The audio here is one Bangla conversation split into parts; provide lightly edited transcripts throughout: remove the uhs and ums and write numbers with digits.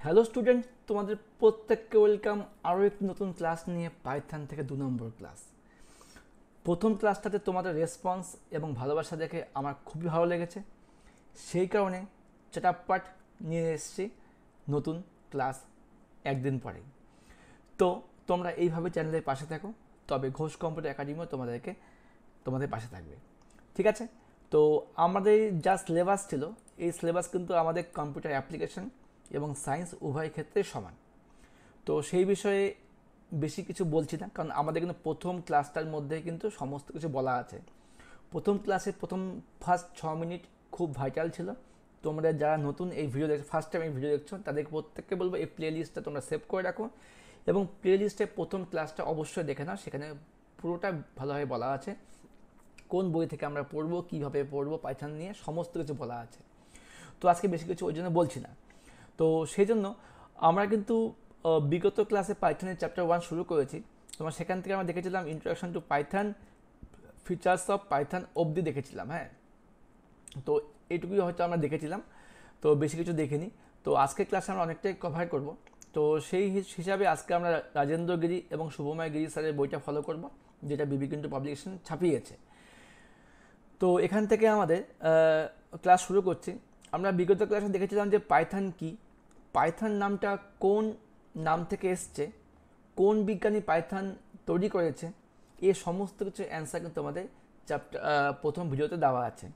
হ্যালো স্টুডেন্ট, তোমাদের প্রত্যেককে ওয়েলকাম আরও একটি নতুন ক্লাস নিয়ে পাইথন থেকে 2 নম্বর ক্লাস। প্রথম ক্লাসটাতে তোমাদের রেসপন্স এবং ভালোবাসা দেখে আমার খুবই ভালো লেগেছে, সেই কারণে চটাপট নিয়ে এসেছি নতুন ক্লাস একদিন পরেই। তো তোমরা এইভাবে চ্যানেলের পাশে থাকো, তবে ঘোষ কম্পিউটার একাডেমিও তোমাদের পাশে থাকবে। ঠিক আছে? তো আমাদের যা সিলেবাস ছিল, এই সিলেবাস কিন্তু আমাদের কম্পিউটার অ্যাপ্লিকেশন এবং সায়েন্স উভয় ক্ষেত্রে সমান। তো সেই বিষয়ে বেশি কিছু বলছি না, কারণ আমাদের কিন্তু প্রথম ক্লাসটার মধ্যে কিন্তু সমস্ত কিছু বলা আছে। প্রথম ক্লাসে ফার্স্ট 6 মিনিট খুব ভাইটাল ছিল। তোমরা যারা নতুন এই ভিডিও দেখছো, ফার্স্ট টাইম এই ভিডিও দেখছো, তাদের প্রত্যেককে বলবো এই প্লে লিস্টটা তোমরা সেভ করে রাখো এবং প্লে লিস্টে প্রথম ক্লাসটা অবশ্যই দেখে নাও। সেখানে পুরোটা ভালোভাবে বলা আছে, কোন বই থেকে আমরা পড়বো, কীভাবে পড়বো, পাইথন নিয়ে সমস্ত কিছু বলা আছে। তো আজকে বেশি কিছু ওই জন্য বলছি না। তো সেই জন্য আমরা কিন্তু বিগত ক্লাসে পাইথনের চ্যাপ্টার 1 শুরু করেছি। তোমার সেখান থেকে আমরা দেখেছিলাম introduction to Python, features of Python অবধি দেখেছিলাম। হ্যাঁ, তো এইটুকুই হয়তো আমরা দেখেছিলাম, তো বেশি কিছু দেখিনি। তো আজকের ক্লাসে আমরা অনেকটাই কভার করব। তো সেই হিসাবে আজকে আমরা রাজেন্দ্র গিরি এবং শুভময় গিরি স্যারের বইটা ফলো করব, যেটা বিবি কিন্তু পাবলিকেশন ছাপিয়েছে। তো এখান থেকে আমাদের ক্লাস শুরু করছি। আমরা বিগত ক্লাসে দেখেছিলাম যে পাইথন কি, পাইথন নামটা কোন নাম থেকে এসছে, কোন বিজ্ঞানী পাইথন তৈরি করেছে, এই সমস্ত কিছু অ্যান্সার কিন্তু আমাদের চ্যাপ্টার প্রথম ভিডিওতে দেওয়া আছে।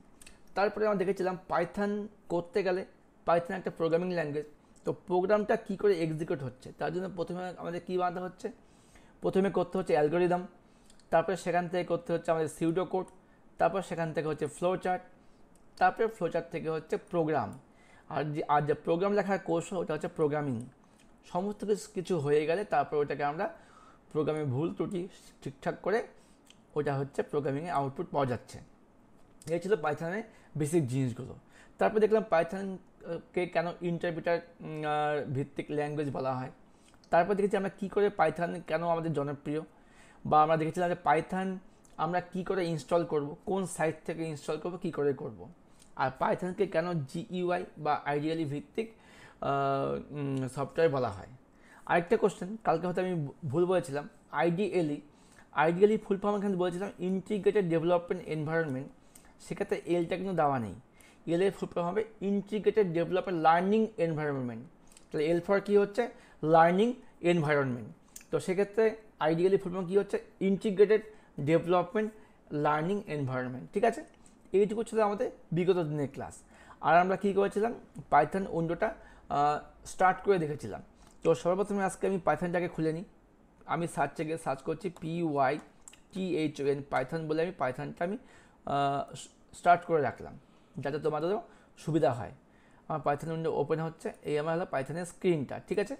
তারপরে আমরা দেখেছিলাম পাইথন করতে গেলে পাইথন একটা প্রোগ্রামিং ল্যাঙ্গুয়েজ, তো প্রোগ্রামটা কী করে এক্সিকিউট হচ্ছে তার জন্য প্রথমে আমাদের কী বানাতে হচ্ছে, প্রথমে করতে হচ্ছে অ্যালগোরিদম, তারপরে সেখান থেকে করতে হচ্ছে আমাদের সিউডো কোড, তারপর সেখান থেকে হচ্ছে ফ্লো চার্ট, তারপরে ফ্লো চার্ট থেকে হচ্ছে প্রোগ্রাম, আর যে প্রোগ্রাম লেখার কৌশল ওটা হচ্ছে প্রোগ্রামিং। সমস্ত কিছু হয়ে গেলে তারপর ওটাকে আমরা প্রোগ্রামে ভুল ত্রুটি ঠিকঠাক করে ওটা হচ্ছে প্রোগ্রামিংয়ে আউটপুট পাওয়া যাচ্ছে। এই ছিল পাইথনের বেসিক জিনিসগুলো। তারপর দেখলাম পাইথনকে কেন ইন্টারপ্রিটার ভিত্তিক ল্যাঙ্গুয়েজ বলা হয়। তারপর দেখেছি আমরা কী করে পাইথন কেন আমাদের জনপ্রিয়, বা আমরা দেখেছিলাম যে পাইথন আমরা কি করে ইনস্টল করব, কোন সাইট থেকে ইনস্টল করব, কি করে করব, আর পাইথনকে কেন জিইউআই বা আইডিয়ালি ভিত্তিক সফটওয়্যার বলা হয়। আরেকটা কোশ্চেন, কালকে হয়তো আমি ভুল বলেছিলাম, আইডিয়ালি ফুল ফর্ম এখানে বলেছিলাম ইন্টিগ্রেটেড ডেভেলপমেন্ট এনভায়রনমেন্ট, সেক্ষেত্রে এলটা কিন্তু দেওয়া নেই। এর ফুল ফর্ম হবে ইন্টিগ্রেটেড ডেভেলপমেন্ট লার্নিং এনভায়রনমেন্ট। তাহলে এল ফর কী হচ্ছে, লার্নিং এনভায়রনমেন্ট। তো সেক্ষেত্রে আইডিয়ালি ফুল ফর্ম কী হচ্ছে, ইন্টিগ্রেটেড ডেভেলপমেন্ট লার্নিং এনভায়রনমেন্ট। ঠিক আছে, এইটুকু ছিল আমাদের বিগত দিনের ক্লাস। আর আমরা কী করেছিলাম, পাইথন উইন্ডোটা স্টার্ট করে দেখেছিলাম। তো সর্বপ্রথমে আজকে আমি পাইথনটাকে খুলে নিই। আমি সার্চে গিয়ে সার্চ করছি PYTHON পাইথন বলে, আমি পাইথনটা স্টার্ট করে রাখলাম যাতে তোমাদেরও সুবিধা হয়। আমার পাইথন উইন্ডো ওপেন হচ্ছে, এই আমার হলো পাইথনের স্ক্রিনটা। ঠিক আছে,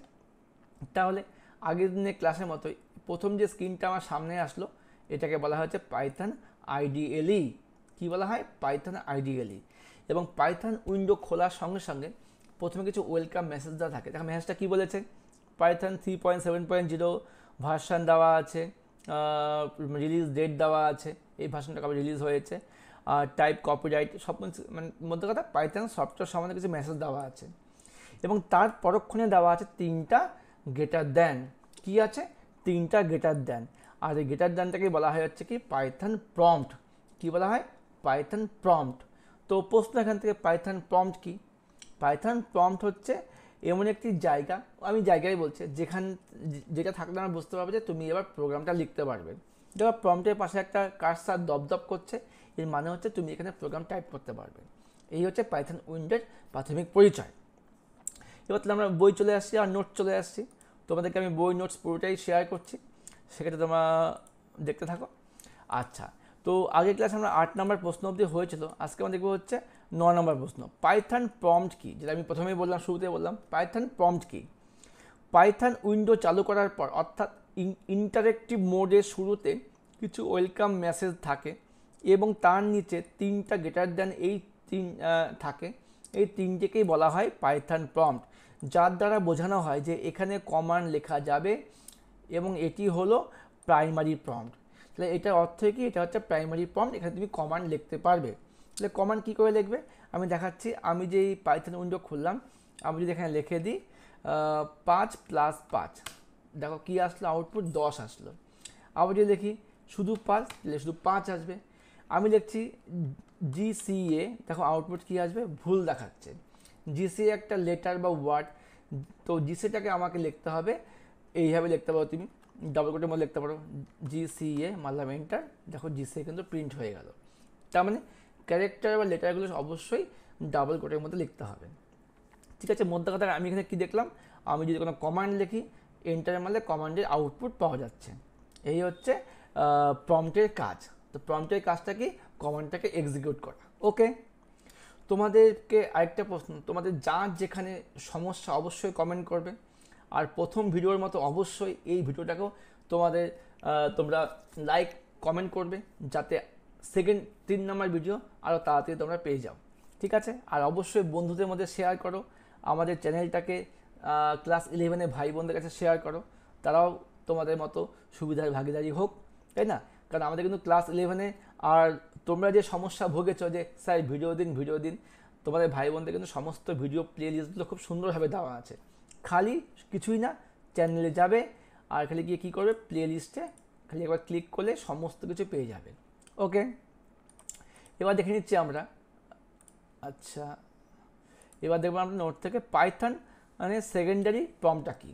তাহলে আগের দিনের ক্লাসের মতোই প্রথম যে স্ক্রিনটা আমার সামনে আসলো এটাকে বলা হচ্ছে পাইথন আইডিএলই। কী বলা হয়, পাইথন আইডিএলই। এবং পাইথন উইন্ডো খোলার সঙ্গে সঙ্গে প্রথমে কিছু ওয়েলকাম মেসেজ দেওয়া থাকে। দেখো মেসেজটা কী বলেছে, পাইথন 3.7.0 ভার্সান দেওয়া আছে, রিলিজ ডেট দেওয়া আছে, এই ভার্সানটা কবে রিলিজ হয়েছে, টাইপ কপিরাইট সব, মানে মধ্যে কথা পাইথন সফটওয়্যার সম্বন্ধে কিছু মেসেজ দেওয়া আছে। এবং তার পরক্ষণে দেওয়া আছে 3টা গ্রেটার দ্যান। কি আছে, 3টা গ্রেটার দ্যান। আর এই গ্রেটার দ্যানটাকে বলা হয় হচ্ছে কি পাইথন প্রম্পট। কি বলা হয়, পাইথন প্রম্পট। তো প্রশ্ন এখান থেকে, পাইথন প্রম্পট কি? পাইথন প্রম্পট হচ্ছে এমন একটি জায়গা, আমি জায়গায় বলছি, যেটা থাকলে আমরা বুঝতে পারবো যে তুমি এবার প্রোগ্রামটা লিখতে পারবে। দেখো প্রম্পটের পাশে একটা কার্সার দপদপ করছে, এর মানে হচ্ছে তুমি এখানে প্রোগ্রাম টাইপ করতে পারবে। এই হচ্ছে পাইথন উইন্ডোর প্রাথমিক পরিচয়। এবার তাহলে আমরা বই চলে আসছি আর নোট চলে আসছি। তোমাদেরকে আমি বই নোটস পুরোটাই শেয়ার করছি, সেক্ষেত্রে তোমরা দেখতে থাকো। আচ্ছা, তো আগের ক্লাসে আমরা 8 নম্বর প্রশ্ন অবধি হয়েছিল, আজকে আমরা দেখবো হচ্ছে 9 নম্বর প্রশ্ন। পাইথন প্রম্পট কি, যেটা আমি প্রথমেই বললাম, শুরুতে বললাম পাইথন প্রম্পট কি। পাইথন উইন্ডো চালু করার পর, অর্থাৎ ইন্টারেক্টিভ মোডের শুরুতে কিছু ওয়েলকাম মেসেজ থাকে এবং তার নিচে 3টা গ্রেটার দ্যান এই থাকে। এই 3টেকেই বলা হয় পাইথন প্রম্পট, যার দ্বারা বোঝানো হয় যে এখানে কমান্ড লেখা যাবে এবং এটি হলো প্রাইমারি প্রম্পট। তাহলে এটার অর্থ কি, এটা হচ্ছে প্রাইমারি প্রম্পট, এখানে তুমি কমান্ড লিখতে পারবে। তাহলে কমান্ড কী করে লিখবে আমি দেখাচ্ছি। আমি যেই পাইথন উইন্ডো খুললাম, আমি যদি এখানে লিখে দিই 5 + 5, দেখো কি আসলো, আউটপুট 10 আসলো। আবার যদি দেখি শুধু 5, তাহলে শুধু 5 আসবে। আমি লিখছি GCA, দেখো আউটপুট কি আসবে, ভুল দেখাচ্ছে। GCA একটা লেটার বা ওয়ার্ড, তো GCAটাকে আমাকে লিখতে হবে এইভাবে লিখতে পারো, তুমি ডাবল কোটের মধ্যে লিখতে পারো GCA, মারলাম এন্টার, দেখো GCA কিন্তু প্রিন্ট হয়ে গেল। তার মানে ক্যারেক্টার বা লেটারগুলো অবশ্যই ডাবল কোটের মধ্যে লিখতে হবে। ঠিক আছে, মধ্যে কথা আমি এখানে কী দেখলাম, আমি যদি কোনো কমান্ড লিখি এন্টার মারলে কমান্ডের আউটপুট পাওয়া যাচ্ছে। এই হচ্ছে প্রম্পটের কাজ। তো প্রম্পটের কাজটা কি, কমান্ডটাকে এক্সিকিউট করা। ওকে, তোমাদেরকে আরেকটা প্রশ্ন, তোমাদের যার যেখানে সমস্যা অবশ্যই কমেন্ট করবে। আর প্রথম ভিডিওর মতো অবশ্যই এই ভিডিওটাকেও তোমরা লাইক কমেন্ট করবে, যাতে সেকেন্ড 3 নম্বর ভিডিও আরও তাড়াতাড়ি তোমরা পেয়ে যাও। ঠিক আছে, আর অবশ্যই বন্ধুদের মধ্যে শেয়ার করো, আমাদের চ্যানেলটাকে ক্লাস 11-এ ভাই বোনদের কাছে শেয়ার করো, তারাও তোমাদের মতো সুবিধার ভাগিদারি হোক, তাই না? কারণ আমাদের কিন্তু ক্লাস 11-এ, আর তোমরা যে সমস্যা ভুগেছ যে স্যার ভিডিও দিন, তোমাদের ভাই বোনদের কিন্তু সমস্ত ভিডিও প্লে লিস্টগুলো খুব সুন্দরভাবে দেওয়া আছে। খালি কিছুই না, চ্যানেলে যাবে আর খালি গিয়ে কী করবে, প্লে লিস্টে খালি একবার ক্লিক করলে সমস্ত কিছু পেয়ে যাবে। ওকে, এবার দেখে নিচ্ছি আমরা। আচ্ছা, এবার দেখবো আমরা নোট থেকে পাইথন মানে সেকেন্ডারি প্রম্পটটা কী।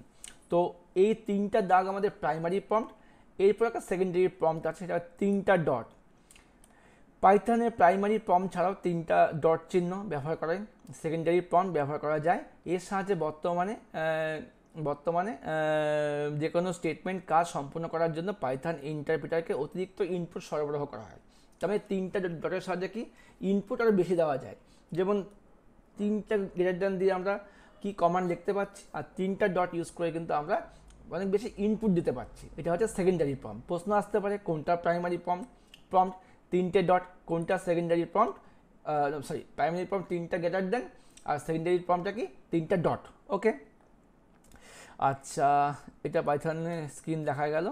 তো এই 3টা দাগ আমাদের প্রাইমারি প্রম্পট, এরপর একটা সেকেন্ডারি প্রম্পট আছে, সেটা 3টা ডট। পাইথনের প্রাইমারি প্রম্পট ছাড়াও 3টা ডট চিহ্ন ব্যবহার করে সেকেন্ডারি প্রম্পট ব্যবহার করা যায়। এর সাহায্যে বর্তমানে যে কোনো স্টেটমেন্ট কাজ সম্পূর্ণ করার জন্য পাইথন ইন্টারপ্রিটারকে অতিরিক্ত ইনপুট সরবরাহ করা হয়। তবে 3টা ডটের সাহায্যে কি ইনপুট আরও বেশি দেওয়া যায়। যেমন 3টা গ্রেটার দ্যান দিয়ে আমরা কি কমান্ড লিখতে পারছি, আর 3টা ডট ইউজ করে কিন্তু আমরা অনেক বেশি ইনপুট দিতে পারছি। এটা হচ্ছে সেকেন্ডারি প্রম্পট। প্রশ্ন আসতে পারে কোনটা প্রাইমারি প্রম্পট 3টে ডট, কোনটা সেকেন্ডারি প্রম্পট, প্রাইমারি প্রম্পট 3টা গ্রেটার দ্যান, আর সেকেন্ডারি প্রম্পটটা কি 3টা ডট। ওকে, আচ্ছা, এটা পাইথনের স্ক্রিন দেখা গেল,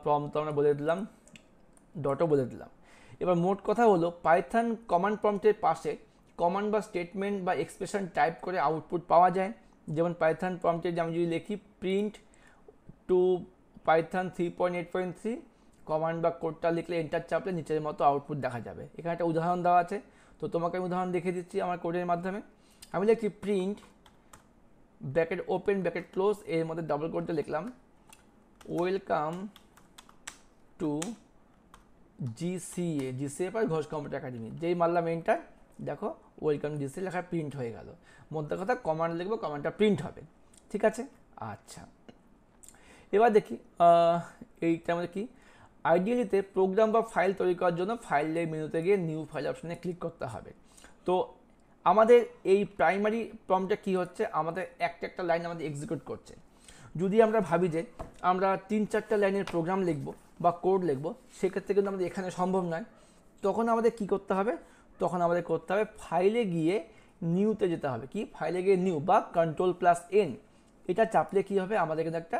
প্রম্পট তো আমরা বলে দিলাম, ডটও বলে দিলাম। এবার মোট কথা হলো পাইথন কমান্ড প্রম্পটের পাশে কমান্ড বা স্টেটমেন্ট বা এক্সপ্রেশন টাইপ করে আউটপুট পাওয়া যায়। যেমন পাইথন প্রম্পটে আমি যদি লিখি প্রিন্ট টু পাইথন 3.8.3, কমান্ড বা কোডটা লিখলে এন্টার চাপলে নিচের মতো আউটপুট দেখা যাবে। এখানে একটা উদাহরণ দেওয়া আছে, তো তোমাকে আমি উদাহরণ দেখিয়ে দিচ্ছি আমার কোডের মাধ্যমে। আমি লিখছি print bracket open bracket close, এর মধ্যে ডাবল কোডটা লিখলাম ওয়েলকাম টু GCA পর ঘোষ কম্পিউটার একাডেমি। যেই মারলাম এন্টার, দেখো ওয়েলকাম GCA লেখা প্রিন্ট হয়ে গেল। মধ্যে কথা কমান্ড লিখবো, কমান্ডটা প্রিন্ট হবে। ঠিক আছে, আচ্ছা, এবার দেখি এইটার মধ্যে কি, আইডিয়ালিতে প্রোগ্রাম বা ফাইল তৈরি করার জন্য ফাইলের মেনুতে গিয়ে নিউ ফাইল অপশনে ক্লিক করতে হবে। তো আমাদের এই প্রাইমারি প্রম্পটে কি হচ্ছে, আমাদের একটা লাইন আমাদের এক্সিকিউট করছে। যদি আমরা ভাবি যে আমরা 3-4টা লাইনের প্রোগ্রাম লিখবো বা কোড লিখবো, সেক্ষেত্রে কিন্তু আমাদের এখানে সম্ভব নয়। তখন আমাদের কি করতে হবে, তখন আমাদের করতে হবে ফাইলে গিয়ে নিউতে যেতে হবে। কি, ফাইলে গিয়ে নিউ বা Ctrl+N, এটা চাপলে কি হবে, আমাদের কিন্তু একটা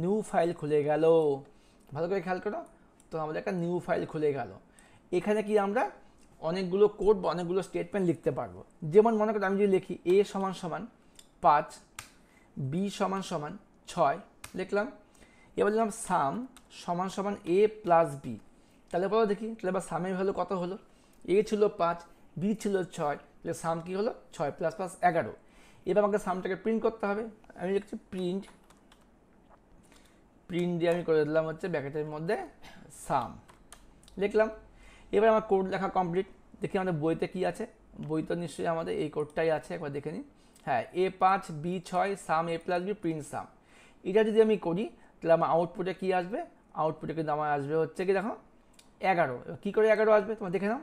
নিউ ফাইল খুলে গেল। ভালো করে খেয়াল করো, তো আমাদের একটা নিউ ফাইল খুলে গেল। এখানে কি আমরা অনেকগুলো কোড বা অনেকগুলো স্টেটমেন্ট লিখতে পারবো। যেমন মনে করো আমি যদি লিখি a = 5, b = 6 লিখলাম। এবার দিলাম সাম = a + b, তাহলে বলো দেখি, তাহলে এবার সামের ভ্যালু কত হলো, a ছিল 5, b ছিল 6, তাহলে সাম কি হলো 6 + 5 11। এবার আমাকে সামটাকে প্রিন্ট করতে হবে। আমি লিখছি প্রিন্ট দিয়ে আমি করে দিলাম হচ্ছে ব্র্যাকেটের মধ্যে সাম লিখলাম। এবার আমার কোড লেখা কমপ্লিট। দেখি আমাদের বইতে কি আছে, বই তো নিশ্চয়ই আমাদের এই কোডটাই আছে, একবার দেখে নিই। হ্যাঁ, a5 b6 some a + b print সাম। এটা যদি আমি করি তাহলে আমার আউটপুটে কি আসবে, আউটপুটে কিন্তু আমার আসবে হচ্ছে কি, দেখো 11। কী করে 11 আসবে তোমার দেখে নাও।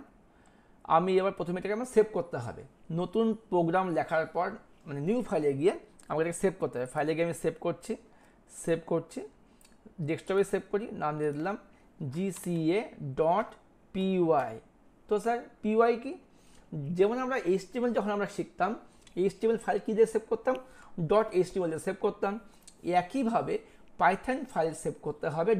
আমি এবার প্রথমে এটাকে আমার সেভ করতে হবে। নতুন প্রোগ্রাম লেখার পর মানে নিউ ফাইলে গিয়ে আমাকে এটাকে সেভ করতে হবে। ফাইলে গিয়ে আমি সেভ করছি, ডেস্কটপে সেভ করি, নাম দিয়ে দিলাম GCA.py। তো স্যার py কি, যেমন আমরা HTML যখন আমরা শিখতাম, HTML ফাইল কী দিয়ে সেভ করতাম, .html দিয়ে সেভ করতাম। একইভাবে পাইথন ফাইল সেভ করতে হবে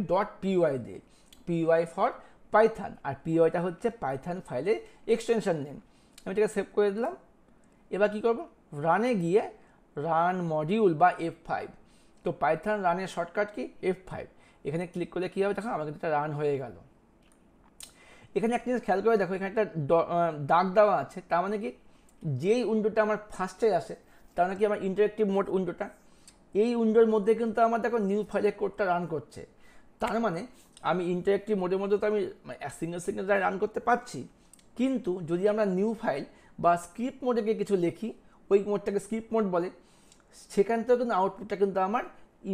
.py দিয়ে, py ফর পাইথন, আর pyটা হচ্ছে পাইথন ফাইলের এক্সটেনশন নেম। আমি এটাকে সেভ করে দিলাম। এবার কী করবো, রানে গিয়ে রান মডিউল বা F5, তো পাইথন রানের শর্টকাট কি F5, এখানে ক্লিক করলে কী হবে দেখো আমার কিন্তু একটা রান হয়ে গেল। এখানে একটা জিনিস খেয়াল করে দেখো, এখানে একটা দাগ দেওয়া আছে, তার মানে কি যেই উইন্ডোটা আমার ফার্স্টে আসে তার মানে কি আমার ইন্টারেক্টিভ মোড উইন্ডোটা, এই উইন্ডোর মধ্যে কিন্তু আমার দেখো নিউ ফাইলের কোডটা রান করছে। তার মানে আমি ইন্টারেক্টিভ মোডের মধ্যে তো আমি সিঙ্গেল রান করতে পারছি, কিন্তু যদি আমরা নিউ ফাইল বা স্ক্রিপ্ট মোডে গিয়ে কিছু লিখি, ওই মোডটাকে স্ক্রিপ্ট মোড বলে, সেখান থেকেও কিন্তু আউটপুটটা কিন্তু আমার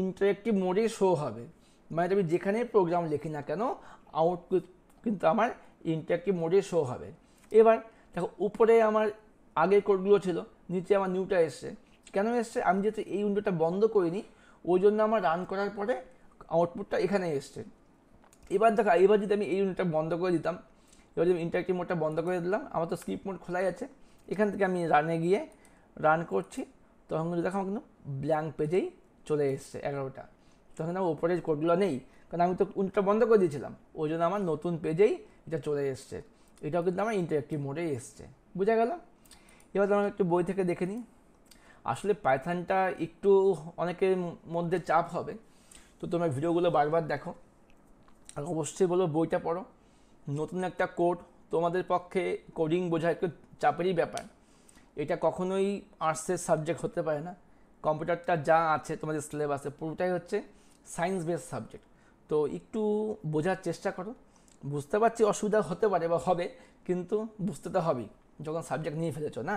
ইন্টারেক্টিভ মোডে শো হবে। মানে আমি যেখানে প্রোগ্রাম লিখি না কেন আউটপুট কিন্তু আমার ইন্টারেক্টিভ মোডে শো হবে। এবার দেখো উপরে আমার আগের কোডগুলো ছিল, নিচে আমার নিউটা এসছে। কেন এসছে? আমি যেহেতু এই উইন্ডোটা বন্ধ করিনি, ওই জন্য আমার রান করার পরে আউটপুটটা এখানে এসছে। এবার দেখো এবার যদি আমি এই উইন্ডোটা বন্ধ করে দিতাম, এবার যদি ইন্টারেক্টিভ মোডটা বন্ধ করে দিলাম, আমার তো স্ক্রিপ্ট মোড খোলাই আছে, এখান থেকে আমি রানে গিয়ে রান করছি, তখন কিন্তু দেখো আমার কিন্তু ব্ল্যাঙ্ক পেজেই চলে এসছে 11টা। তখন আমার ওপরের কোডগুলো নেই, কারণ আমি তো উইন্ডোটা বন্ধ করে দিয়েছিলাম, ওই জন্য আমার নতুন পেজেই এটা চলে এসছে। এটাও কিন্তু আমার ইন্টারেক্টিভ মোডেই এসছে। বুঝা গেল? এবার আমরা একটু বই থেকে দেখে নিই। আসলে পাইথনটা একটু অনেকের মধ্যে চাপ হবে, তো তোমরা ভিডিওগুলো বারবার দেখো, আর অবশ্যই বলো বইটা পড়ো। নতুন একটা কোড, তোমাদের পক্ষে কোডিং বোঝা একটু চাপেরই ব্যাপার, এটা কখনোই আর্টসের সাবজেক্ট হতে পারে না। কম্পিউটারটা যা আছে তোমাদের সিলেবাসে পুরোটাই হচ্ছে সায়েন্স বেস সাবজেক্ট, তো একটু বোঝার চেষ্টা করো। বুঝতে পারছি অসুবিধা হতে পারে বা হবে, কিন্তু বুঝতে তো হবেই যখন সাবজেক্ট নিয়ে ফেলেছো না।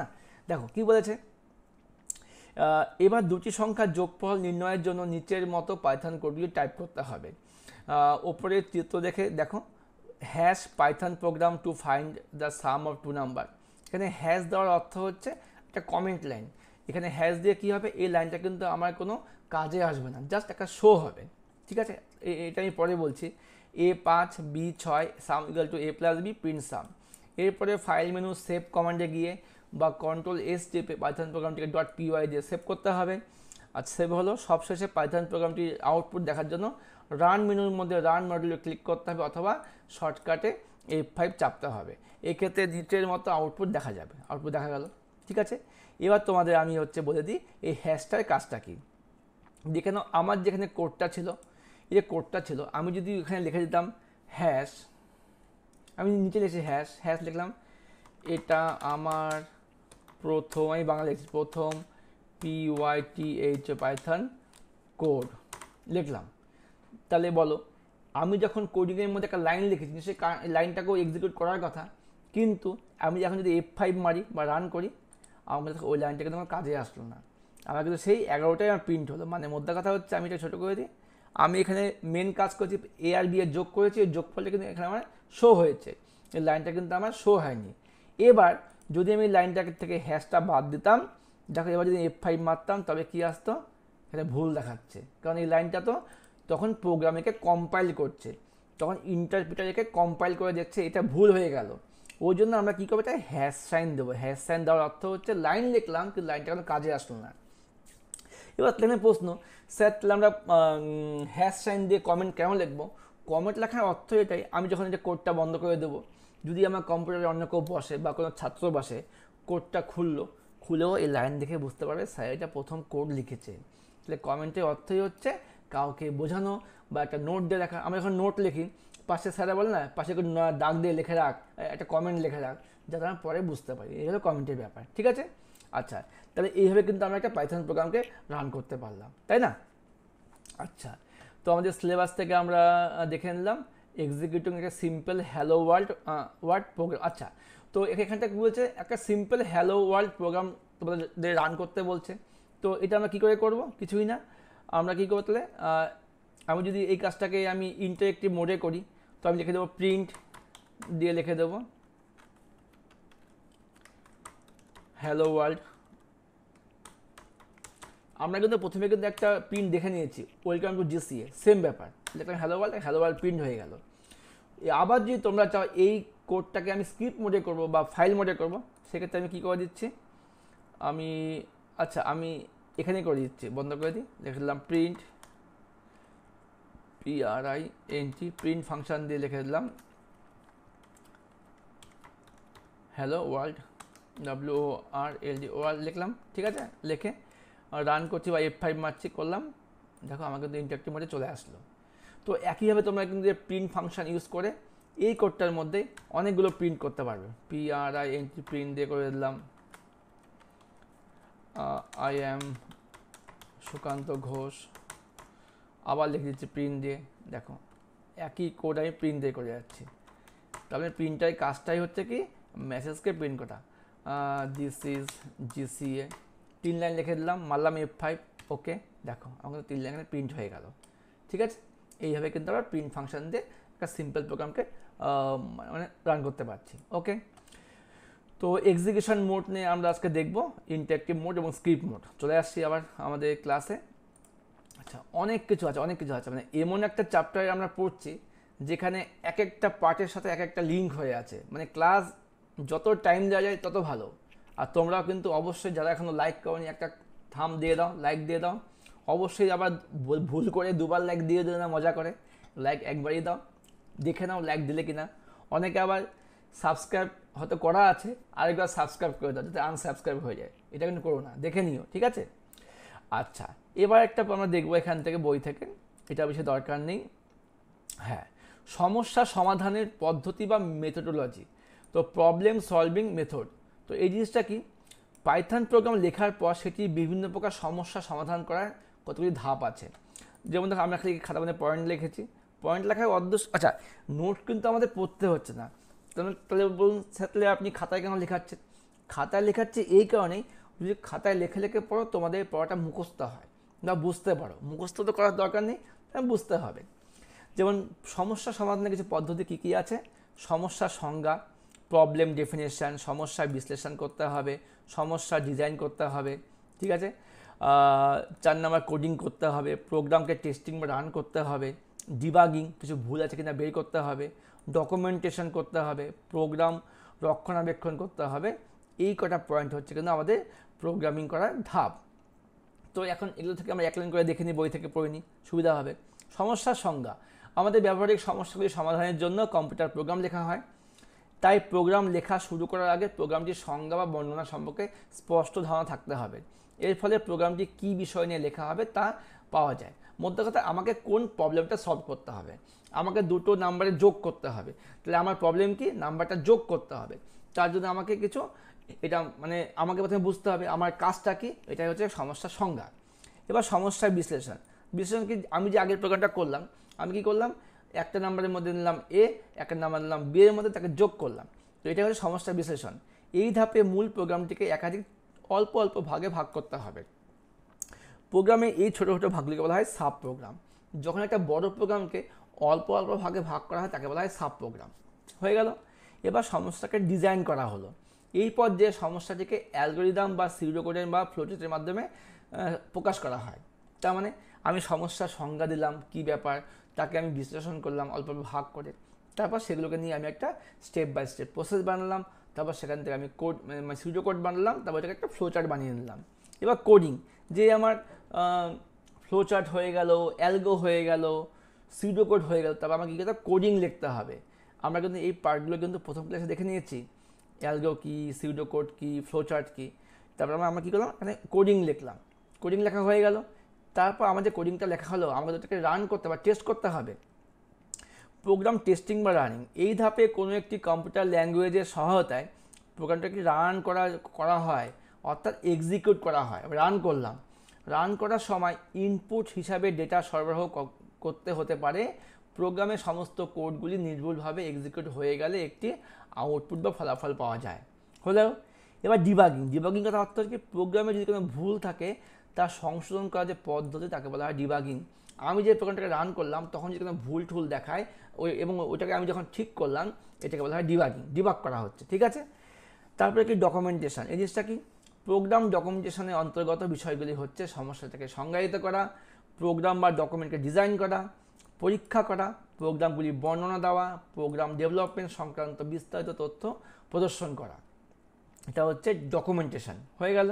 দেখো কি বলেছে, এবার দুটি সংখ্যার যোগফল নির্ণয়ের জন্য নিচের মতো পাইথন কোডগুলি টাইপ করতে হবে। ওপরের চিত্র দেখে দেখো, hash Python program to find the sum of two number. এখানে হ্যাশ দেওয়ার অর্থ হচ্ছে একটা কমেন্ট লাইন। এখানে হ্যাশ দিয়ে কী হবে, এই লাইনটা কিন্তু আমার কোনো কাজে আসবে না, জাস্ট একটা শো হবে। ঠিক আছে, এটা আমি পরে বলছি। A5 B6 some equal to A+B print সাম। এরপরে ফাইল মেনু সেভ কমান্ডে গিয়ে বা Ctrl+S চেপে পাইথন প্রোগ্রামটিকে .py দিয়ে সেভ করতে হবে। আর সেভ হলো, সবশেষে পাইথন প্রোগ্রামটির আউটপুট দেখার জন্য রান মেনুর মধ্যে রান মডিউলে ক্লিক করতে হবে অথবা শর্টকাটে F5 চাপতে হবে। এক্ষেত্রে নিচের মতো আউটপুট দেখা যাবে। আউটপুট দেখা গেল। ঠিক আছে, এবার তোমাদের আমি বলে দিই এই হ্যাশটার কাজটা কী। দেখে নাও আমার যেখানে কোডটা ছিল, এই যে কোডটা ছিল, আমি যদি এখানে লিখে দিতাম হ্যাশ, আমি নিচে লিখেছি হ্যাশ, হ্যাশ লিখলাম, এটা আমার প্রথম, আমি বাংলা লিখছি প্রথম PYTH পাইথন কোড লিখলাম। তাহলে বলো, আমি যখন কোডিংয়ের মধ্যে একটা লাইন লিখেছি, সেই লাইনটাকেও এক্সিকিউট করার কথা, কিন্তু আমি এখন যদি F5 মারি বা রান করি, আমার কাছে ওই লাইনটা কিন্তু আমার কাজে আসলো না, আমার কিন্তু সেই 11টাই আমার প্রিন্ট হলো। মানে মোদ্দা কথা হচ্ছে, আমি এটা ছোটো করে দিই, আমি এখানে মেন কাজ করছি, A আর B এর যোগ করেছি, এই যোগফলটা কিন্তু এখানে আমার শো হয়েছে, এই লাইনটা কিন্তু আমার শো হয়নি। এবার যদি আমি লাইনটাকে থেকে হ্যাশটা বাদ দিতাম, দেখো এবার যদি F5 মারতাম, তবে কি আসতো, এটা ভুল দেখাচ্ছে, কারণ এই লাইনটা তো তখন প্রোগ্রামকে কম্পাইল করছে, তখন ইন্টারপ্রিটারকে কম্পাইল করে দেখছে এটা ভুল হয়ে গেল। ওই জন্য আমরা কী করবো, এটা হ্যাশ সাইন দেবো। হ্যাশ সাইন দেওয়ার অর্থ হচ্ছে লাইন লিখলাম কিন্তু লাইনটা কোনো কাজে আসলো না। এবার তাহলে প্রশ্ন, স্যার তাহলে আমরা হ্যাশ সাইন দিয়ে কমেন্ট কেন লিখবো? কমেন্ট লেখার অর্থ এটাই, আমি যখন এটা কোডটা বন্ধ করে দেবো, যদি আমার কম্পিউটারে অন্য কেউ বসে বা কোনো ছাত্র বসে, কোডটা খুলেও এই লাইন দেখে বুঝতে পারবে স্যার এটা প্রথম কোড লিখেছে। তাহলে কমেন্টের অর্থই হচ্ছে কাউকে বোঝানো বা একটা নোট দিয়ে রাখা। আমরা যখন নোট লিখি, পাশে স্যারা বলে না, পাশে দাগ দিয়ে লিখে রাখ, একটা কমেন্ট লিখে রাখ, যাতে আমরা পরে বুঝতে পারি। এই হলো কমেন্টের ব্যাপার। ঠিক আছে, আচ্ছা, তাহলে এইভাবে কিন্তু আমরা একটা পাইথন প্রোগ্রামকে রান করতে পারলাম, তাই না? আচ্ছা, তো আমাদের সিলেবাস থেকে আমরা দেখে নিলাম এক্সিকিউটিং একটা সিম্পল হ্যালো ওয়ার্ল্ড প্রোগ্রাম। আচ্ছা, তো এখানটা কী বলছে, একটা সিম্পল হ্যালো ওয়ার্ল্ড প্রোগ্রাম তোমাদের রান করতে বলছে। তো এটা আমরা কী করে করব? কিছুই না, আমরা কী করবো তাহলে, আমি যদি এই কাজটাকে আমি ইন্টারেক্টিভ মোডে করি, তো আমি লিখে দেবো প্রিন্ট দিয়ে লিখে দেবো হ্যালো ওয়ার্ল্ড। আমরা কিন্তু প্রথমে কিন্তু একটা প্রিন্ট দেখে নিয়েছি, ওয়েলকাম টু GCA, সেম ব্যাপার, লিখলাম হ্যালো ওয়ার্ল্ড প্রিন্ট হয়ে গেল। আবার যদি তোমরা চাও এই কোডটাকে আমি স্ক্রিপ্ট মোডে করব বা ফাইল মোডে করব, সেক্ষেত্রে আমি কী করে দিচ্ছি, আমি এখানেই করে দিচ্ছি, বন্ধ করে দিই, লিখে দিলাম প্রিন্ট প্রিন্ট ফাংশন দিয়ে লিখে দিলাম হ্যালো ওয়ার্ল্ড WORLD লিখলাম, ঠিক আছে, লিখে রান করছি বা F5 মারছি, করলাম, দেখো আমাকে কিন্তু ইন্টারেক্টিভ মোডে চলে আসলো। তো একইভাবে তোমরা কিন্তু প্রিন্ট ফাংশন ইউজ করে এই কোডটার মধ্যে অনেকগুলো প্রিন্ট করতে পারবে। PRINT প্রিন্ট দিয়ে করে দিলাম I am সুকান্ত ঘোষ, আবার লিখে দিচ্ছি প্রিন্ট দিয়ে, দেখো একই কোড আমি প্রিন্ট দিয়ে করে যাচ্ছি। তাহলে প্রিন্টারের কাজটাই হচ্ছে কি মেসেজকে প্রিন্ট করা। দিস ইজ GCA, 3 লাইন লিখে দিলাম, মারলাম F5, ওকে, দেখো আমাকে 3 লাইনে প্রিন্ট হয়ে গেল, ঠিক আছে। এইভাবে কিন্তু আমরা প্রিন্ট ফাংশন দিয়ে একটা সিম্পল প্রোগ্রামকে মানে রান করতে পারছি, ওকে। তো এক্সিকিউশন মোড নিয়ে আমরা আজকে দেখব, ইন্টারেক্টিভ মোড এবং স্ক্রিপ্ট মোড। চলে আসছি আবার আমাদের ক্লাসে। আচ্ছা, অনেক কিছু আছে মানে এমন একটা চ্যাপ্টারে আমরা পড়ছি যেখানে এক একটা পার্টের সাথে এক একটা লিঙ্ক হয়ে আছে, মানে ক্লাস যত টাইম দেওয়া যায় তত ভালো। আর তোমরাও কিন্তু অবশ্যই যারা এখনও লাইক করোনি একটা থাম দিয়ে দাও, লাইক দিয়ে দাও। অবশ্যই আবার ভুল করে দুবার লাইক দিয়ে দিও না, মজা করে লাইক একবারই দাও, দেখে নাও লাইক দিলে কিনা। অনেকে আবার সাবস্ক্রাইব হয়তো করা আছে, আরেকবার সাবস্ক্রাইব করে দাও যাতে আনসাবস্ক্রাইব হয়ে যায়, এটা কিন্তু করো না, দেখে নিও, ঠিক আছে। আচ্ছা, এবার একটা আমরা দেখবো এখান থেকে বই থেকে, এটা বেশি দরকার নেই। হ্যাঁ, সমস্যা সমাধানের পদ্ধতি বা মেথোডোলজি, তো প্রবলেম সলভিং মেথড। তো এই জিনিসটা কি, পাইথন প্রোগ্রাম লেখার পর সেটি বিভিন্ন প্রকার সমস্যা সমাধান করার কতগুলি ধাপ আছে। যেমন দেখো আমরা খাতা মানে পয়েন্ট লিখেছি, পয়েন্ট লেখার উদ্দেশ্য, আচ্ছা নোট কিন্তু আমাদের পড়তে হচ্ছে না, তাহলে বলুন তাহলে আপনি খাতায় কেন লেখাচ্ছেন? খাতায় লেখাচ্ছে এই কারণেই, যদি খাতায় লেখে লেখে পড়ো তোমাদের পড়াটা মুখস্থ হয় বা বুঝতে পারো, মুখস্থ তো করার দরকার নেই, বুঝতে হবে। যেমন সমস্যা সমাধানের কিছু পদ্ধতি কী কী আছে, সমস্যার সংজ্ঞা, প্রবলেম ডেফিনেশান, সমস্যার বিশ্লেষণ করতে হবে, সমস্যা ডিজাইন করতে হবে, ঠিক আছে। 4 নাম্বার কোডিং করতে হবে, প্রোগ্রামকে টেস্টিং বা রান করতে হবে, ডিবাগিং, কিছু ভুল আছে কিনা বের করতে হবে, ডকুমেন্টেশন করতে হবে, প্রোগ্রাম রক্ষণাবেক্ষণ করতে হবে। এই কটা পয়েন্ট হচ্ছে কিন্তু আমাদের প্রোগ্রামিং করার ধাপ। তো এখন এগুলো থেকে আমরা এক লাইন করে দেখে নিই, বই থেকে পড়ে নিই, সুবিধা হবে। সমস্যার সংজ্ঞা, আমাদের ব্যবহারিক সমস্যাগুলি সমাধানের জন্য কম্পিউটার প্রোগ্রাম লেখা হয়, তাই প্রোগ্রাম লেখা শুরু করার আগে প্রোগ্রামটির সংজ্ঞা বা বর্ণনা সম্পর্কে স্পষ্ট ধারণা থাকতে হবে। এর ফলে প্রোগ্রামটি কী বিষয় নিয়ে লেখা হবে তা পাওয়া যায়। মধ্য কথা, আমাকে কোন প্রবলেমটা সলভ করতে হবে, আমাকে দুটো নাম্বারে যোগ করতে হবে, তাহলে আমার প্রবলেম কি, নাম্বারটা যোগ করতে হবে। তার জন্য আমাকে কিছু, এটা মানে আমাকে প্রথমে বুঝতে হবে আমার কাজটা কি, এটাই হচ্ছে সমস্যার সংজ্ঞা। এবার সমস্যার বিশ্লেষণ, বিশ্লেষণ কি, আমি যে আগের প্রোগ্রামটা করলাম, আমি কি করলাম, একটা নাম্বারের মধ্যে নিলাম এ, একটা নাম্বার নিলাম বি এর মধ্যে তাকে যোগ করলাম, তো এটা হচ্ছে সমস্যা বিশ্লেষণ। এই ধাপে মূল প্রোগ্রামটিকে একাধিক অল্প অল্প ভাগে ভাগ করতে হবে। প্রোগ্রামে এই ছোটো ছোটো ভাগগুলিকে বলা হয় সাব প্রোগ্রাম। যখন একটা বড় প্রোগ্রামকে অল্প অল্প ভাগে ভাগ করা হয় তাকে বলা হয় সাব প্রোগ্রাম। হয়ে গেল। এবার সমস্যাকে ডিজাইন করা হলো, এই পর্যায়ে সমস্যাটিকে অ্যালগোরিদম বা সিউডোকোডের বা ফ্লোচার্টের মাধ্যমে প্রকাশ করা হয়। তার মানে আমি সমস্যার সংজ্ঞা দিলাম, কি ব্যাপার, তাকে আমি বিশ্লেষণ করলাম অল্প অল্প ভাগ করে, তারপর সেগুলোকে নিয়ে আমি একটা স্টেপ বাই স্টেপ প্রসেস বানালাম, তারপর সেখান থেকে আমি কোড মানে সিউডোকোড বানালাম, তারপর এটাকে একটা ফ্লোচার্ট বানিয়ে নিলাম। এবার কোডিং, যে আমার ফ্লোচার্ট হয়ে গেল, অ্যালগো হয়ে গেল, সিউডোকোড হয়ে গেল, তারপর আমাকে কী করতে হবে, কোডিং লিখতে হবে। আমরা কিন্তু এই পার্টগুলো কিন্তু প্রথম ক্লাসে দেখে নিয়েছি, অ্যালগো কী, সিউডোকোড কী, ফ্লোচার্ট কী। তারপর আমরা কী করলাম, এখানে কোডিং লিখলাম, কোডিং লেখা হয়ে গেল। তারপর আমাদের কোডিংটা লেখা হলো, আমাদের ওটাকে রান করতে হবে, টেস্ট করতে হবে। প্রোগ্রাম টেস্টিং বা রানিং, এই ধাপে কোনো একটি কম্পিউটার ল্যাঙ্গুয়েজের সহায়তায় প্রোগ্রামটাকে রান করা হয়, অর্থাৎ এক্সিকিউট করা হয়। রান করলাম, রান করার সময় ইনপুট হিসাবে ডেটা সরবরাহ করতে হতে পারে। প্রোগ্রামের সমস্ত কোডগুলি নির্ভুলভাবে এক্সিকিউট হয়ে গেলে একটি আউটপুট বা ফলাফল পাওয়া যায়। হলো। এবার ডিবাগিং কথা অর্থ কি, প্রোগ্রামে যদি কোনো ভুল থাকে তা সংশোধন করার যে পদ্ধতি তাকে বলা হয় ডিবাগিং। আমি যে প্রোগ্রামটাকে রান করলাম তখন যদি কোনো ভুল টুল দেখায় এবং ওইটাকে আমি যখন ঠিক করলাম, এটাকে বলা হয় ডিবাগ করা হচ্ছে, ঠিক আছে। তারপরে কি ডকুমেন্টেশন, এই জিনিসটা কি, প্রোগ্রাম ডকুমেন্টেশনের অন্তর্গত বিষয়গুলি হচ্ছে সমস্যাটাকে সংজ্ঞায়িত করা, প্রোগ্রাম বা ডকুমেন্টকে ডিজাইন করা, পরীক্ষা করা, প্রোগ্রামগুলি বর্ণনা দেওয়া, প্রোগ্রাম ডেভেলপমেন্ট সংক্রান্ত বিস্তারিত তথ্য প্রদর্শন করা। এটা হচ্ছে ডকুমেন্টেশন হয়ে গেল।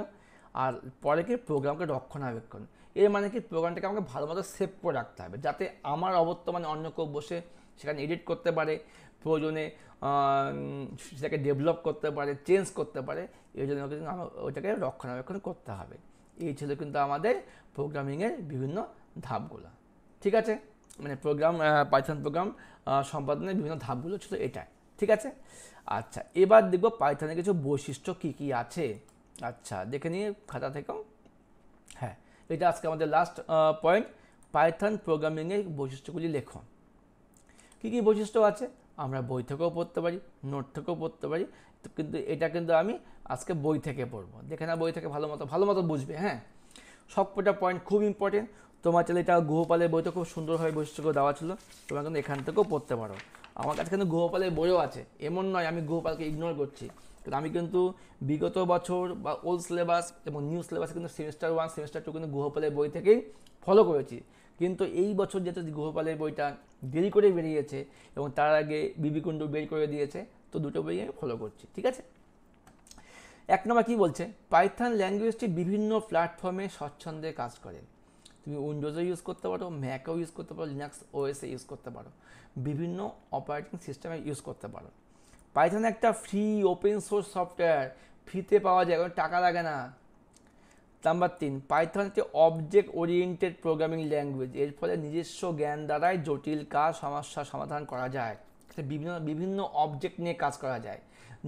আর পরে কি, প্রোগ্রামকে রক্ষণাবেক্ষণ, এর মানে কি, প্রোগ্রামটাকে আমাকে ভালো মতো সেভ করে রাখতে হবে যাতে আমার অবর্তমানে অন্য কেউ বসে সেখানে এডিট করতে পারে, প্রয়োজনে সেটাকে ডেভেলপ করতে পারে, চেঞ্জ করতে পারে, এই জন্য কিন্তু ওইটাকে রক্ষণাবেক্ষণ করতে হবে। এই ছিল কিন্তু আমাদের প্রোগ্রামিংয়ের বিভিন্ন ধাপগুলো। ঠিক আছে, মানে পাইথন প্রোগ্রাম সম্পাদনের বিভিন্ন ধাপগুলো ছিল এটাই। ঠিক আছে, আচ্ছা এবার দেখব পাইথনের কিছু বৈশিষ্ট্য কী কী আছে। আচ্ছা দেখে নিয়ে খাতা থেকেও। হ্যাঁ, এটা আজকে আমাদের লাস্ট পয়েন্ট, পাইথন প্রোগ্রামিংয়ের বৈশিষ্ট্যগুলি লেখো। কী কী বৈশিষ্ট্য আছে আমরা বই থেকেও পড়তে পারি, নোট থেকেও পড়তে পারি, কিন্তু এটা কিন্তু আমি আজকে বই থেকে পড়বো। দেখে না বই থেকে ভালো মতো বুঝবে। হ্যাঁ, সবকটা পয়েন্ট খুব ইম্পর্টেন্ট। তোমার চাইলে এটা গুহপালের বইতে খুব সুন্দরভাবে বৈশিষ্ট্যগুলো দেওয়া ছিল, তোমরা কিন্তু এখান থেকেও পড়তে পারো। আমার কাছে কিন্তু গুহপালের বইও আছে, এমন নয় আমি গুহপালকে ইগনোর করছি, কিন্তু আমি কিন্তু বিগত বছর বা ওল্ড সিলেবাস এবং নিউ সিলেবাসে কিন্তু সেমিস্টার 1 সেমিস্টার 2 কিন্তু গুহপালের বই থেকেই ফলো করেছি। কিন্তু এই বছর যেহেতু গুহপালের বইটা দেরি করে বেরিয়েছে এবং তার আগে বিবি কুণ্ডু বের করে দিয়েছে, তো দুটো বই আমি ফলো করছি। ঠিক আছে, এক নম্বর কী বলছে, পাইথন ল্যাঙ্গুয়েজটি বিভিন্ন প্ল্যাটফর্মে স্বচ্ছন্দে কাজ করে। তুমি উইন্ডোজও ইউজ করতে পারো, ম্যাকও ইউজ করতে পারো, লিনাক্স ওএসে ইউজ করতে পারো, বিভিন্ন অপারেটিং সিস্টেমে ইউজ করতে পারো। পাইথন একটা ফ্রি ওপেন সোর্স সফটওয়্যার, ফ্রিতে পাওয়া যায়, কোনো টাকা লাগে না। নাম্বার 3, পাইথন একটি অবজেক্ট ওরিয়েন্টেড প্রোগ্রামিং ল্যাঙ্গুয়েজ, এর ফলে নিজস্ব জ্ঞান দ্বারাই জটিল সমস্যার সমাধান করা যায়। বিভিন্ন অবজেক্ট নিয়ে কাজ করা যায়,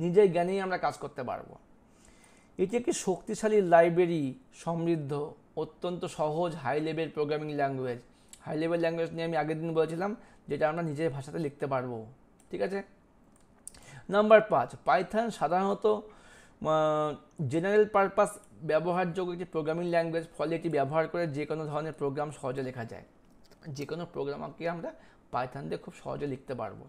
নিজের জ্ঞানেই আমরা কাজ করতে পারবো। এটি একটি শক্তিশালী লাইব্রেরি সমৃদ্ধ, অত্যন্ত সহজ high level programming language. High level language নিয়ে আমি আগের দিন বলেছিলাম, যেটা আমরা নিজের ভাষাতে লিখতে পারবো। ঠিক আছে, নাম্বার 5, পাইথন সাধারণত জেনারেল পারপাস ব্যবহারযোগ্য একটি প্রোগ্রামিং ল্যাঙ্গুয়েজ, ফলে এটি ব্যবহার করে যে কোনো ধরনের প্রোগ্রাম সহজে লেখা যায়। যে কোনো প্রোগ্রামকে আমরা পাইথন দিয়ে খুব সহজে লিখতে পারবো।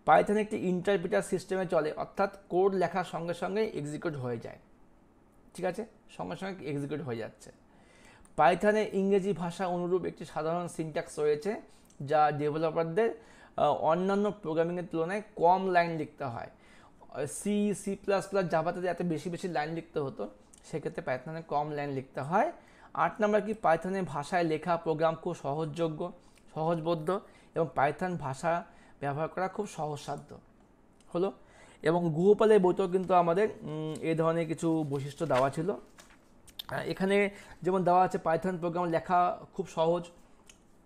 পাইথন একটি ইন্টারপ্রিটার সিস্টেমে চলে, অর্থাৎ কোড লেখার সঙ্গে সঙ্গে এক্সিকিউট হয়ে যায়। ঠিক আছে, সঙ্গে সঙ্গে এক্সিকিউট হয়ে যাচ্ছে। পাইথনে ইংরেজি ভাষা অনুরূপ একটি সাধারণ সিনট্যাক্স রয়েছে, যা ডেভেলপারদের অন্যান্য প্রোগ্রামিংয়ের তুলনায় কম লাইন লিখতে হয়। সি++, জাভাতে এত বেশি লাইন লিখতে হতো, সেক্ষেত্রে পাইথনে কম লাইন লিখতে হয়। 8 নম্বর কি, পাইথনের ভাষায় লেখা প্রোগ্রাম খুব সহজবোধ্য এবং পাইথন ভাষা ব্যবহার করা খুব সহজসাধ্য হলো। এবং গুহপালের বইতেও কিন্তু আমাদের এই ধরনের কিছু বৈশিষ্ট্য দেওয়া ছিল। এখানে যেমন দেওয়া আছে, পাইথন প্রোগ্রাম লেখা খুব সহজ,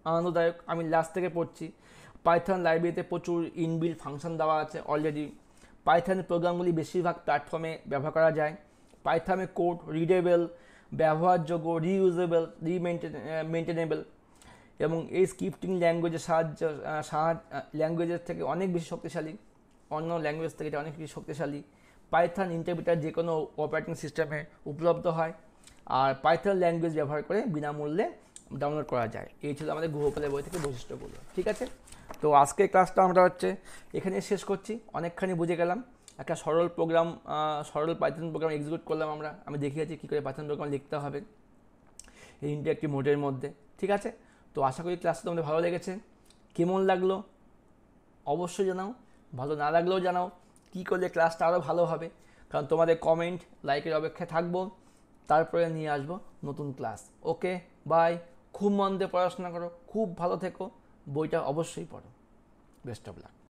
আনন্দদায়ক। আমি লাস্ট থেকে পড়ছি। পাইথন লাইব্রেরিতে প্রচুর ইনবিল্ট ফাংশন দেওয়া আছে অলরেডি। পাইথনের প্রোগ্রামগুলি বেশিরভাগ প্ল্যাটফর্মে ব্যবহার করা যায়। পাইথনের কোড রিডেবল, ব্যবহারযোগ্য, রিইউজেবল, মেনটেনেবল এবং এই স্ক্রিপ্টিং ল্যাঙ্গুয়েজের থেকে অনেক বেশি শক্তিশালী, অন্য ল্যাঙ্গুয়েজ থেকে এটা অনেক বেশি শক্তিশালী। পাইথন ইন্টারপ্রিটার যে কোনো অপারেটিং সিস্টেমে উপলব্ধ হয়, আর পাইথন ল্যাঙ্গুয়েজ ব্যবহার করে বিনামূল্যে ডাউনলোড করা যায়। এই ছিল আমাদের গুহপালের বই থেকে বৈশিষ্ট্যগুলো। ঠিক আছে, তো আজকের ক্লাসটা আমরা এখানে শেষ করছি। অনেকখানি বুঝে গেলাম, একটা সরল পাইথন প্রোগ্রাম এক্সিকিউট করলাম আমি দেখিয়েছি কী করে পাইথন প্রোগ্রাম লিখতে হবে এই ইন্টারেক্টিভ মোডের মধ্যে। ঠিক আছে, তো আশা করি ক্লাসটা তোমাদের ভালো লেগেছে। কেমন লাগলো অবশ্যই জানাও, ভালো না লাগলেও জানাও, কী করলে ক্লাসটা আরও ভালো হবে, কারণ তোমাদের কমেন্ট লাইকের অপেক্ষায় থাকবো। তারপরে নিয়ে আসবো নতুন ক্লাস। Okay, by. খুব মন দিয়ে পড়াশোনা করো, খুব ভালো থেকো, বইটা অবশ্যই পড়ো। Best of luck.